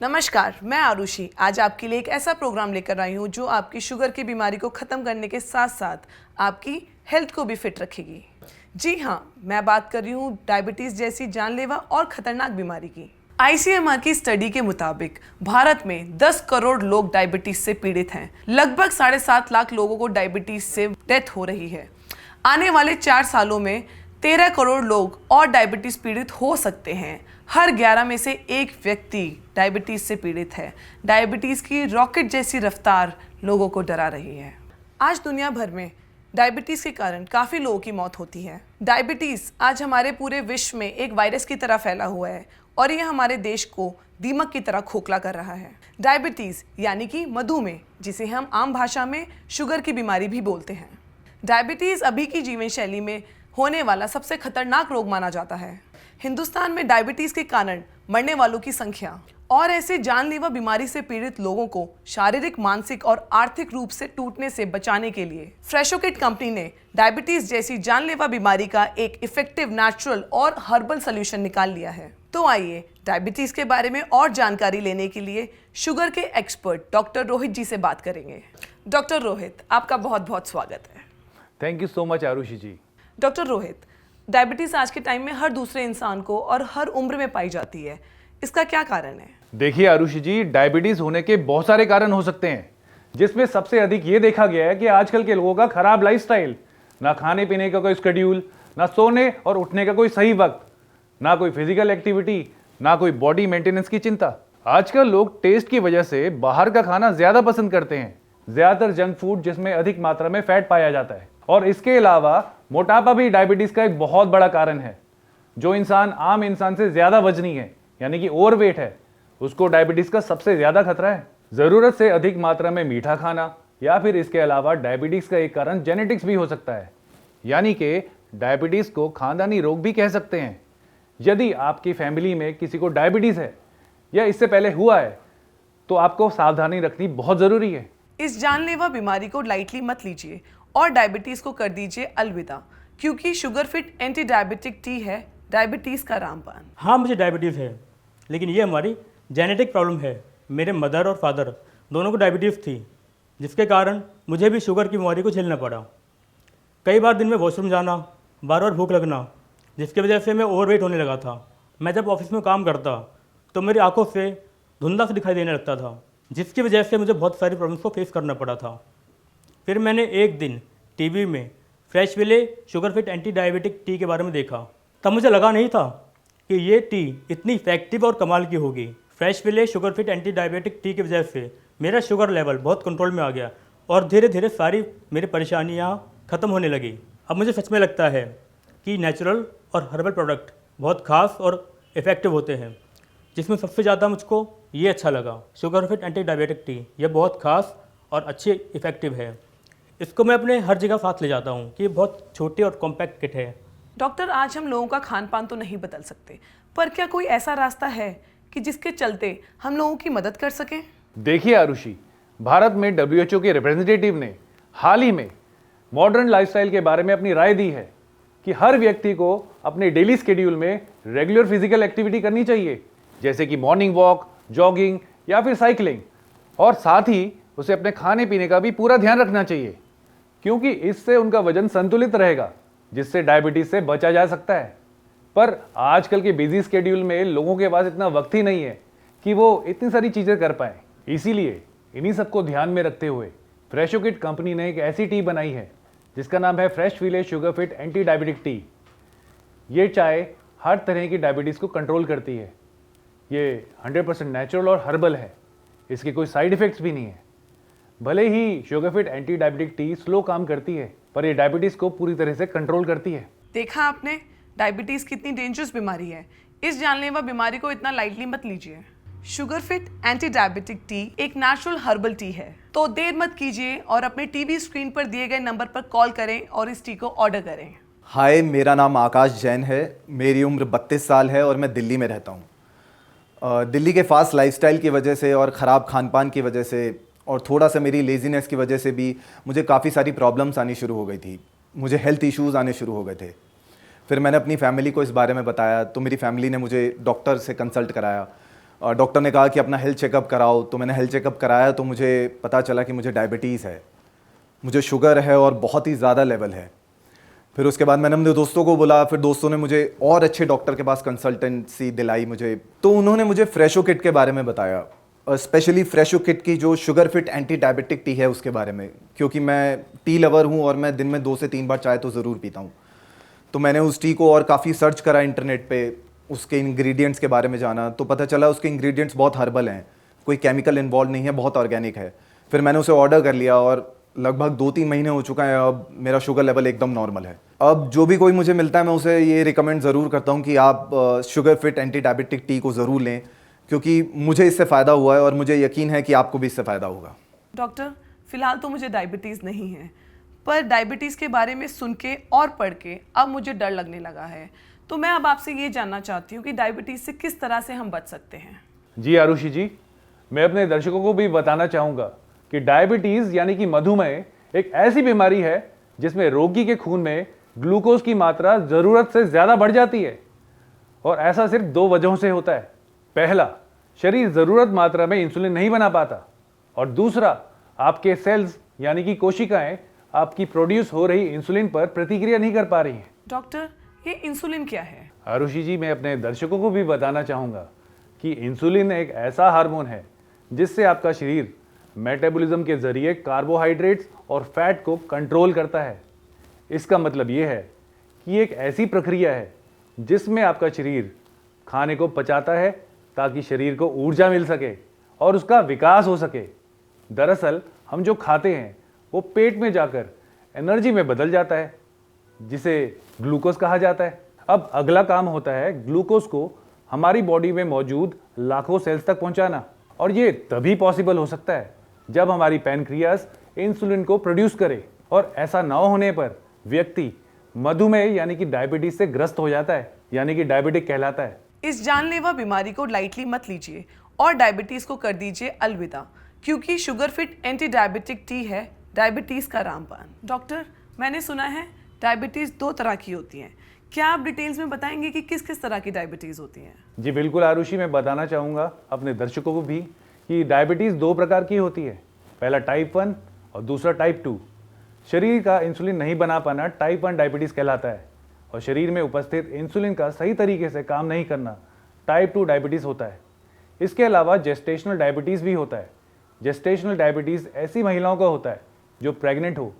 नमस्कार, मैं आरुषि आज आपके लिए एक ऐसा प्रोग्राम लेकर आई हूँ जो आपकी शुगर की बीमारी को ख़त्म करने के साथ साथ आपकी हेल्थ को भी फिट रखेगी। जी हाँ, मैं बात कर रही हूँ डायबिटीज़ जैसी जानलेवा और ख़तरनाक बीमारी की। ICMR की स्टडी के मुताबिक भारत में 10 करोड़ लोग डायबिटीज़ से पीड़ित हैं। लगभग 7.5 लाख लोगों को डायबिटीज़ से डेथ हो रही है। आने वाले 4 सालों में 13 करोड़ लोग और डायबिटीज़ पीड़ित हो सकते हैं। हर 11 में से एक व्यक्ति डायबिटीज़ से पीड़ित है। डायबिटीज़ की रॉकेट जैसी रफ्तार लोगों को डरा रही है। आज दुनिया भर में डायबिटीज़ के कारण काफ़ी लोगों की मौत होती है। डायबिटीज़ आज हमारे पूरे विश्व में एक वायरस की तरह फैला हुआ है और ये हमारे देश को दीमक की तरह खोखला कर रहा है। डायबिटीज़ यानी कि मधुमेह, जिसे हम आम भाषा में शुगर की बीमारी भी बोलते हैं। डायबिटीज़ अभी की जीवन शैली में होने वाला सबसे खतरनाक रोग माना जाता है। हिंदुस्तान में डायबिटीज़ के कारण मरने वालों की संख्या और ऐसे जानलेवा बीमारी से पीड़ित लोगों को शारीरिक, मानसिक और आर्थिक रूप से टूटने से बचाने के लिए फ्रेशोकिट कंपनी ने डायबिटीज़ जैसी जानलेवा बीमारी का एक इफेक्टिव, नेचुरल और हर्बल सॉल्यूशन निकाल लिया है। तो आइए डायबिटीज़ के बारे में और जानकारी लेने के लिए शुगर के एक्सपर्ट डॉक्टर रोहित जी से बात करेंगे। डॉक्टर रोहित, आपका बहुत बहुत स्वागत है। Thank you so much Arushi ji. Doctor Rohit, diabetes आज के टाइम में हर दूसरे इंसान को और हर उम्र में पाई जाती है। इसका क्या कारण है? देखिए आरुषि जी, डायबिटीज़ होने के बहुत सारे कारण हो सकते हैं, जिसमें सबसे अधिक ये देखा गया है कि आजकल के लोगों का खराब लाइफस्टाइल, ना खाने पीने का कोई शेड्यूल, ना सोने और उठने का कोई सही वक्त, ना कोई फिजिकल एक्टिविटी, ना कोई बॉडी मेंटेनेंस की चिंता। आजकल लोग टेस्ट की वजह से बाहर का खाना ज्यादा पसंद करते हैं, ज्यादातर जंक फूड जिसमें अधिक मात्रा में फैट पाया जाता है। और इसके अलावा मोटापा भी डायबिटीज का एक बहुत बड़ा कारण है। जो इंसान आम इंसान से ज्यादा वजनी है, यानी कि ओवरवेट है, उसको डायबिटीज का सबसे ज्यादा खतरा है। जरूरत से अधिक मात्रा में मीठा खाना या फिर इसके अलावा डायबिटीज का एक कारण जेनेटिक्स भी हो सकता है, यानी कि डायबिटीज को खानदानी रोग भी कह सकते हैं। यदि आपकी फैमिली में किसी को डायबिटीज है या इससे पहले हुआ है तो आपको सावधानी रखनी बहुत जरूरी है। इस जानलेवा बीमारी को लाइटली मत लीजिए और डायबिटीज़ को कर दीजिए अलविदा, क्योंकि sugar fit anti diabetic T है डायबिटीज़ का रामबाण। हाँ, मुझे डायबिटीज़ है, लेकिन ये हमारी जेनेटिक प्रॉब्लम है। मेरे मदर और फादर दोनों को डायबिटीज़ थी, जिसके कारण मुझे भी शुगर की बीमारी को झेलना पड़ा। कई बार दिन में वॉशरूम जाना, बार बार भूख लगना, जिसकी वजह से मैं ओवरवेट होने लगा था। मैं जब ऑफिस में काम करता तो मेरी आंखों से धुंधला से दिखाई देने लगता था, जिसकी वजह से मुझे बहुत सारी प्रॉब्लम्स को फेस करना पड़ा था। फिर मैंने एक दिन टीवी में fresh ville sugar fit anti diabetic tea के बारे में देखा। तब मुझे लगा नहीं था कि ये टी इतनी इफेक्टिव और कमाल की होगी। Fresh ville sugar fit anti diabetic tea की वजह से मेरा शुगर लेवल बहुत कंट्रोल में आ गया और धीरे धीरे सारी मेरी परेशानियाँ ख़त्म होने लगी। अब मुझे सच में लगता है कि नेचुरल और हर्बल प्रोडक्ट बहुत खास और इफ़ेक्टिव होते हैं, जिसमें सबसे ज़्यादा मुझको ये अच्छा लगा, sugar fit anti diabetic tea. ये बहुत खास और अच्छी इफ़ेक्टिव है। इसको मैं अपने हर जगह साथ ले जाता हूँ कि ये बहुत छोटी और कॉम्पैक्ट किट है। डॉक्टर, आज हम लोगों का खान पान तो नहीं बदल सकते, पर क्या कोई ऐसा रास्ता है कि जिसके चलते हम लोगों की मदद कर सकें? देखिए आरुषि, भारत में WHO के रिप्रेजेंटेटिव ने हाल ही में मॉडर्न लाइफस्टाइल के बारे में अपनी राय दी है कि हर व्यक्ति को अपने डेली शेड्यूल में रेगुलर फिजिकल एक्टिविटी करनी चाहिए, जैसे कि मॉर्निंग वॉक, जॉगिंग या फिर साइकिलिंग। और साथ ही उसे अपने खाने पीने का भी पूरा ध्यान रखना चाहिए, क्योंकि इससे उनका वजन संतुलित रहेगा, जिससे डायबिटीज से बचा जा सकता है। पर आजकल के बिजी स्केड्यूल में लोगों के पास इतना वक्त ही नहीं है कि वो इतनी सारी चीज़ें कर पाएँ। इसीलिए इन्हीं सबको ध्यान में रखते हुए फ्रेशोकिट कंपनी ने एक ऐसी टी बनाई है जिसका नाम है fresh ville sugar fit anti diabetic tea. ये चाय हर तरह की डायबिटीज़ को कंट्रोल करती है। ये 100% नेचुरल और हर्बल है। इसके कोई साइड इफ़ेक्ट्स भी नहीं है। भले ही sugar fit anti diabetic tea slow काम करती है, पर ये डायबिटीज़ को पूरी तरह से कंट्रोल करती है। देखा आपने, डायबिटीज़ कितनी डेंजरस बीमारी है। इस जानलेवा बीमारी को इतना लाइटली मत लीजिए। Sugar fit anti diabetic T एक नेचुरल हर्बल टी है, तो देर मत कीजिए और अपने टीवी स्क्रीन पर दिए गए नंबर पर कॉल करें और इस टी को ऑर्डर करें। हाय, मेरा नाम आकाश जैन है। मेरी उम्र 32 साल है और मैं दिल्ली में रहता हूँ। दिल्ली के फास्ट लाइफस्टाइल की वजह से और ख़राब खान पान की वजह से और थोड़ा सा मेरी लेज़ीनेस की वजह से भी मुझे काफ़ी सारी प्रॉब्लम्स आनी शुरू हो गई थी। मुझे हेल्थ इश्यूज़ आने शुरू हो गए थे। फिर मैंने अपनी फैमिली को इस बारे में बताया तो मेरी फैमिली ने मुझे डॉक्टर से कंसल्ट कराया। डॉक्टर ने कहा कि अपना हेल्थ चेकअप कराओ, तो मैंने हेल्थ चेकअप कराया तो मुझे पता चला कि मुझे डायबिटीज़ है, मुझे शुगर है और बहुत ही ज़्यादा लेवल है। फिर उसके बाद मैंने अपने दोस्तों को बोला, फिर दोस्तों ने मुझे और अच्छे डॉक्टर के पास कंसल्टेंसी दिलाई मुझे, तो उन्होंने मुझे फ्रेशो किट के बारे में बताया, स्पेशली फ्रेशो किट की जो sugar fit anti diabetic T है उसके बारे में, क्योंकि मैं टी लवर हूँ और मैं दिन में 2 से 3 बार चाय तो ज़रूर पीता हूँ। तो मैंने उस टी को और काफ़ी सर्च करा इंटरनेट पे, उसके इंग्रेडिएंट्स के बारे में जाना, तो पता चला उसके इंग्रेडिएंट्स बहुत हर्बल हैं, कोई केमिकल इन्वॉल्व नहीं है, बहुत ऑर्गेनिक है। फिर मैंने उसे ऑर्डर कर लिया और लगभग 2-3 महीने हो चुका है, अब मेरा शुगर लेवल एकदम नॉर्मल है। अब जो भी कोई मुझे मिलता है मैं उसे ये रिकमेंड ज़रूर करता हूँ कि आप sugar fit anti diabetic T को ज़रूर लें, क्योंकि मुझे इससे फ़ायदा हुआ है और मुझे यकीन है कि आपको भी इससे फ़ायदा होगा। डॉक्टर, फिलहाल तो मुझे डायबिटीज़ नहीं है, पर डायबिटीज़ के बारे में सुन के और पढ़ के अब मुझे डर लगने लगा है। तो मैं अब आपसे ये जानना चाहती हूँ कि डायबिटीज़ से किस तरह से हम बच सकते हैं। जी आरुषि जी, मैं अपने दर्शकों को भी बताना चाहूँगा कि डायबिटीज़ यानी कि मधुमेह एक ऐसी बीमारी है जिसमें रोगी के खून में ग्लूकोज की मात्रा ज़रूरत से ज़्यादा बढ़ जाती है, और ऐसा सिर्फ 2 वजहों से होता है। पहला, शरीर ज़रूरत मात्रा में इंसुलिन नहीं बना पाता, और दूसरा, आपके सेल्स यानी कि कोशिकाएं आपकी प्रोड्यूस हो रही इंसुलिन पर प्रतिक्रिया नहीं कर पा रही हैं। डॉक्टर, ये इंसुलिन क्या है? आरुषि जी, मैं अपने दर्शकों को भी बताना चाहूँगा कि इंसुलिन एक ऐसा हार्मोन है जिससे आपका शरीर मेटाबॉलिज्म के जरिए कार्बोहाइड्रेट्स और फैट को कंट्रोल करता है। इसका मतलब ये है कि एक ऐसी प्रक्रिया है जिसमें आपका शरीर खाने को पचाता है ताकि शरीर को ऊर्जा मिल सके और उसका विकास हो सके। दरअसल हम जो खाते हैं वो पेट में जाकर एनर्जी में बदल जाता है, जिसे ग्लूकोज कहा जाता है। अब अगला काम होता है ग्लूकोज को हमारी बॉडी में मौजूद लाखों सेल्स तक पहुंचाना, और ये तभी पॉसिबल हो सकता है जब हमारी पैनक्रियास इंसुलिन को प्रोड्यूस करे, और ऐसा ना होने पर व्यक्ति मधुमेह यानी कि डायबिटीज से ग्रस्त हो जाता है, यानी कि डायबिटिक कहलाता है। इस जानलेवा बीमारी को लाइटली मत लीजिए और डायबिटीज़ को कर दीजिए अलविदा, क्योंकि sugar fit anti diabetic T है डायबिटीज़ का रामबाण। डॉक्टर, मैंने सुना है डायबिटीज़ 2 तरह की होती हैं, क्या आप डिटेल्स में बताएंगे कि किस किस तरह की डायबिटीज़ होती हैं? जी बिल्कुल आरुषि, मैं बताना चाहूँगा अपने दर्शकों को भी कि डायबिटीज़ 2 प्रकार की होती है। पहला टाइप 1 और दूसरा टाइप 2। शरीर का इंसुलिन नहीं बना पाना टाइप 1 डायबिटीज़ कहलाता है, और शरीर में उपस्थित इंसुलिन का सही तरीके से काम नहीं करना टाइप 2 डायबिटीज़ होता है। इसके अलावा जेस्टेशनल डायबिटीज़ भी होता है। जेस्टेशनल डायबिटीज़ ऐसी महिलाओं का होता है जो प्रेग्नेंट हो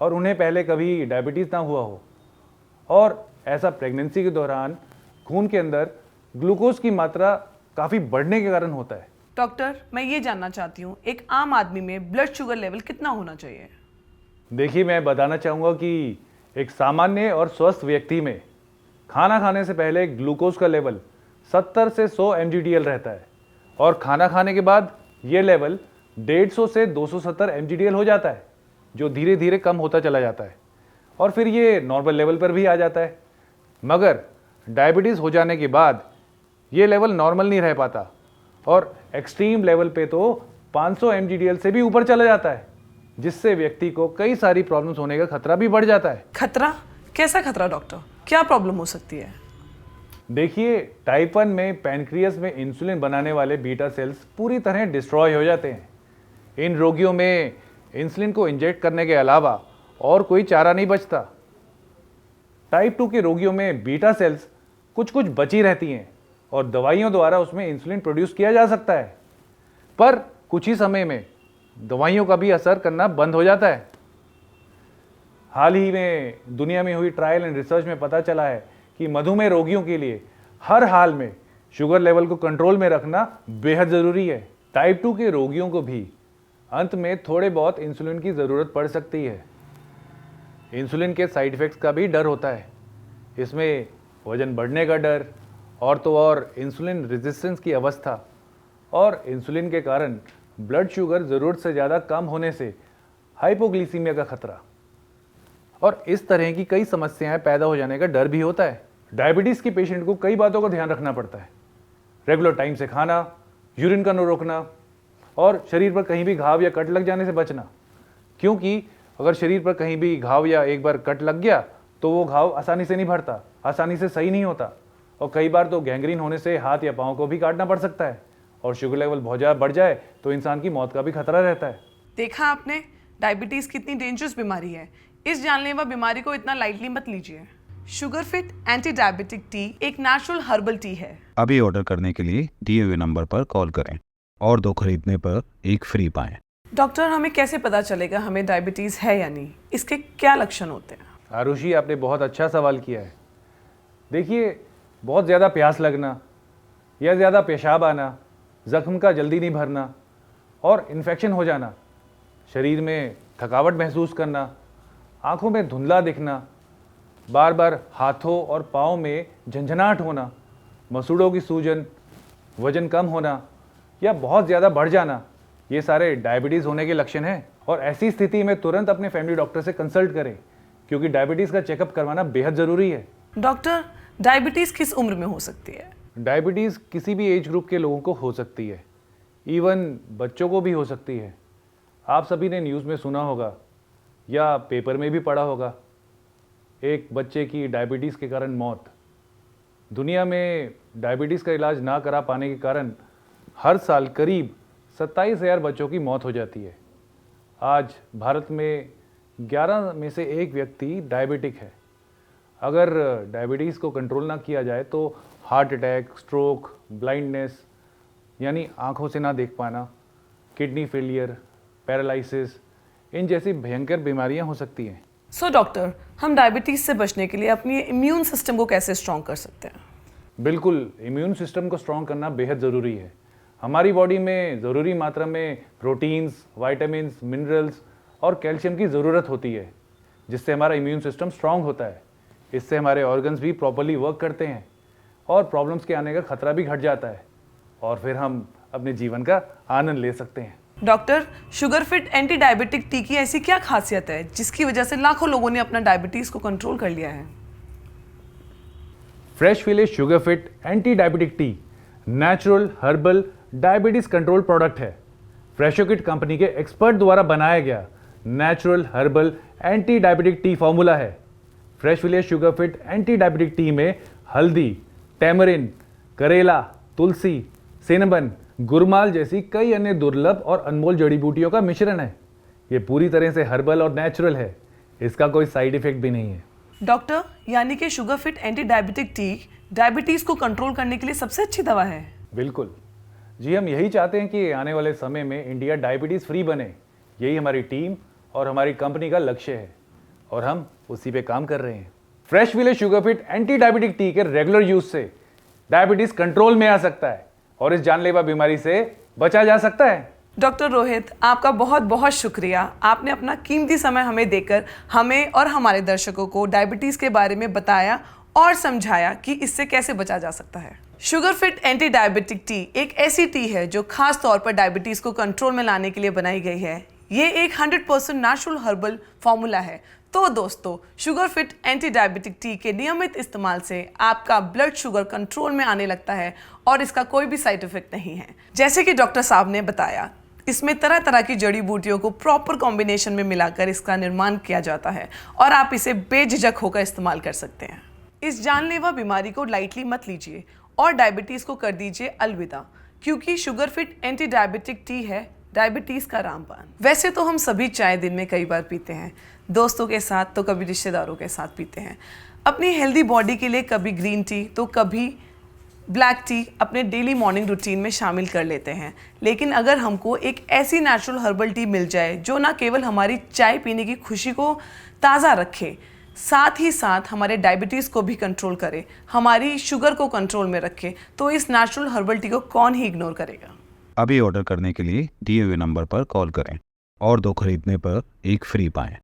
और उन्हें पहले कभी डायबिटीज़ ना हुआ हो, और ऐसा प्रेगनेंसी के दौरान खून के अंदर ग्लूकोज की मात्रा काफ़ी बढ़ने के कारण होता है। डॉक्टर, मैं ये जानना चाहती हूँ, एक आम आदमी में ब्लड शुगर लेवल कितना होना चाहिए? देखिए, मैं बताना चाहूँगा कि एक सामान्य और स्वस्थ व्यक्ति में खाना खाने से पहले ग्लूकोज का लेवल 70 से 100 mgdl रहता है, और खाना खाने के बाद ये लेवल 150 से 270 mgdl हो जाता है, जो धीरे धीरे कम होता चला जाता है, और फिर ये नॉर्मल लेवल पर भी आ जाता है। मगर डायबिटीज़ हो जाने के बाद ये लेवल नॉर्मल नहीं रह पाता, और एक्सट्रीम लेवल पे तो 500 mgdl से भी ऊपर चला जाता है, जिससे व्यक्ति को कई सारी प्रॉब्लम्स होने का खतरा भी बढ़ जाता है। खतरा? कैसा खतरा डॉक्टर? क्या प्रॉब्लम हो सकती है? देखिए, टाइप 1 में पैनक्रियास में इंसुलिन बनाने वाले बीटा सेल्स पूरी तरह डिस्ट्रॉय हो जाते हैं। इन रोगियों में इंसुलिन को इंजेक्ट करने के अलावा और कोई चारा नहीं बचता। टाइप 2 के रोगियों में बीटा सेल्स कुछ कुछ बची रहती हैं और दवाइयों द्वारा उसमें इंसुलिन प्रोड्यूस किया जा सकता है, पर कुछ ही समय में दवाइयों का भी असर करना बंद हो जाता है। हाल ही में दुनिया में हुई ट्रायल एंड रिसर्च में पता चला है कि मधुमेह रोगियों के लिए हर हाल में शुगर लेवल को कंट्रोल में रखना बेहद ज़रूरी है। टाइप 2 के रोगियों को भी अंत में थोड़े बहुत इंसुलिन की ज़रूरत पड़ सकती है। इंसुलिन के साइड इफ़ेक्ट्स का भी डर होता है। इसमें वजन बढ़ने का डर, और तो और इंसुलिन रेजिस्टेंस की अवस्था, और इंसुलिन के कारण ब्लड शुगर ज़रूरत से ज़्यादा कम होने से हाइपोग्लिसीमिया का खतरा, और इस तरह की कई समस्याएं पैदा हो जाने का डर भी होता है। डायबिटीज़ के पेशेंट को कई बातों का ध्यान रखना पड़ता है। रेगुलर टाइम से खाना, यूरिन का न रोकना, और शरीर पर कहीं भी घाव या कट लग जाने से बचना, क्योंकि अगर शरीर पर कहीं भी घाव या एक बार कट लग गया तो वो घाव आसानी से नहीं भरता, आसानी से सही नहीं होता, और कई बार तो गैंग्रीन होने से हाथ या पाँव को भी काटना पड़ सकता है। और शुगर लेवल बहुत ज़्यादा बढ़ जाए तो इंसान की मौत का भी खतरा रहता है। देखा आपने, डायबिटीज कितनी डेंजरस बीमारी है। इस जानलेवा बीमारी को इतना लाइटली मत लीजिए। Sugar fit anti diabetic T एक नेचुरल हर्बल टी है। अभी ऑर्डर करने के लिए दिए हुए नंबर पर कॉल करें और 2 खरीदने पर 1 फ्री पाएं। डॉक्टर, हमें कैसे पता चलेगा हमें डायबिटीज है या नहीं? इसके क्या लक्षण होते हैं? आरुषि, आपने बहुत अच्छा सवाल किया है। देखिए, बहुत ज़्यादा प्यास लगना या ज़्यादा पेशाब आना, ज़ख्म का जल्दी नहीं भरना और इन्फेक्शन हो जाना, शरीर में थकावट महसूस करना, आँखों में धुंधला दिखना, बार बार हाथों और पाँव में झंझनाहट होना, मसूड़ों की सूजन, वज़न कम होना या बहुत ज़्यादा बढ़ जाना, ये सारे डायबिटीज़ होने के लक्षण हैं। और ऐसी स्थिति में तुरंत अपने फैमिली डॉक्टर से कंसल्ट करें, क्योंकि डायबिटीज़ का चेकअप करवाना बेहद ज़रूरी है। डॉक्टर, डायबिटीज किस उम्र में हो सकती है? डायबिटीज़ किसी भी एज ग्रुप के लोगों को हो सकती है, इवन बच्चों को भी हो सकती है। आप सभी ने न्यूज़ में सुना होगा या पेपर में भी पढ़ा होगा, एक बच्चे की डायबिटीज़ के कारण मौत। दुनिया में डायबिटीज़ का इलाज ना करा पाने के कारण हर साल करीब 27,000 बच्चों की मौत हो जाती है। आज भारत में 11 में से 1 व्यक्ति डायबिटिक है। अगर डायबिटीज़ को कंट्रोल ना किया जाए तो हार्ट अटैक, स्ट्रोक, ब्लाइंडनेस यानी आँखों से ना देख पाना, किडनी फेलियर, पैरालिसिस, इन जैसी भयंकर बीमारियां हो सकती हैं। सो डॉक्टर, हम डायबिटीज से बचने के लिए अपनी इम्यून सिस्टम को कैसे स्ट्रॉन्ग कर सकते हैं? बिल्कुल, इम्यून सिस्टम को स्ट्रॉन्ग करना बेहद ज़रूरी है। हमारी बॉडी में ज़रूरी मात्रा में प्रोटीन्स, वाइटामिन्स, मिनरल्स और कैल्शियम की ज़रूरत होती है, जिससे हमारा इम्यून सिस्टम स्ट्रॉन्ग होता है। इससे हमारे ऑर्गन्स भी प्रॉपर्ली वर्क करते हैं और प्रॉब्लम्स के आने का खतरा भी घट जाता है और फिर हम अपने जीवन का आनंद ले सकते हैं। Doctor, sugar fit anti diabetic tea की ऐसी क्या खासियत है जिसकी वजह से लाखों लोगों ने अपना डायबिटीज को कंट्रोल कर लिया है? Fresh village sugar fit anti diabetic tea natural herbal diabetes control product है। फ्रेशोकिट कंपनी के एक्सपर्ट द्वारा बनाया गया natural herbal anti diabetic tea formula है। Fresh village sugar fit anti diabetic tea में हल्दी, टैमरिन, करेला, तुलसी, सिनेमन, गुरमाल जैसी कई अन्य दुर्लभ और अनमोल जड़ी बूटियों का मिश्रण है। ये पूरी तरह से हर्बल और नेचुरल है। इसका कोई साइड इफेक्ट भी नहीं है। डॉक्टर, यानी कि sugar fit anti diabetic T diabetes को कंट्रोल करने के लिए सबसे अच्छी दवा है? बिल्कुल जी, हम यही चाहते हैं कि आने वाले समय में इंडिया डायबिटीज़ फ्री बने। यही हमारी टीम और हमारी कंपनी का लक्ष्य है और हम उसी पे काम कर रहे हैं। Fresh village sugar fit anti diabetic tea के रेगुलर यूज से डायबिटीज़ कंट्रोल में आ सकता है और इस जानलेवा बीमारी से बचा जा सकता है। डॉक्टर रोहित, आपका बहुत बहुत शुक्रिया। आपने अपना कीमती समय हमें देकर हमें और हमारे दर्शकों को डायबिटीज के बारे में बताया और समझाया कि इससे कैसे बचा जा सकता है। Sugar fit anti diabetic T एक ऐसी टी है जो खास तौर पर डायबिटीज को कंट्रोल में लाने के लिए बनाई गई है। ये एक 100% नेचुरल हर्बल फॉर्मूला है। तो दोस्तों, sugar fit anti diabetic tea के नियमित इस्तेमाल से आपका ब्लड शुगर कंट्रोल में आने लगता है और इसका कोई भी साइड इफेक्ट नहीं है। जैसे कि डॉक्टर साहब ने बताया, इसमें तरह तरह की जड़ी बूटियों को प्रॉपर कॉम्बिनेशन में मिलाकर इसका निर्माण किया जाता है और आप इसे बेझिझक होकर इस्तेमाल कर सकते हैं। इस जानलेवा बीमारी को लाइटली मत लीजिए और डायबिटीज़ को कर दीजिए अलविदा, क्योंकि sugar fit anti diabetic T है डायबिटीज़ का रामबाण। वैसे तो हम सभी चाय दिन में कई बार पीते हैं, दोस्तों के साथ तो कभी रिश्तेदारों के साथ पीते हैं। अपनी हेल्दी बॉडी के लिए कभी ग्रीन टी तो कभी ब्लैक टी अपने डेली मॉर्निंग रूटीन में शामिल कर लेते हैं। लेकिन अगर हमको एक ऐसी नेचुरल हर्बल टी मिल जाए जो ना केवल हमारी चाय पीने की खुशी को ताज़ा रखे, साथ ही साथ हमारे डायबिटीज़ को भी कंट्रोल करे, हमारी शुगर को कंट्रोल में रखे, तो इस नेचुरल हर्बल टी को कौन ही इग्नोर करेगा। अभी ऑर्डर करने के लिए दिए हुए नंबर पर कॉल करें और 2 खरीदने पर 1 फ्री पाएं।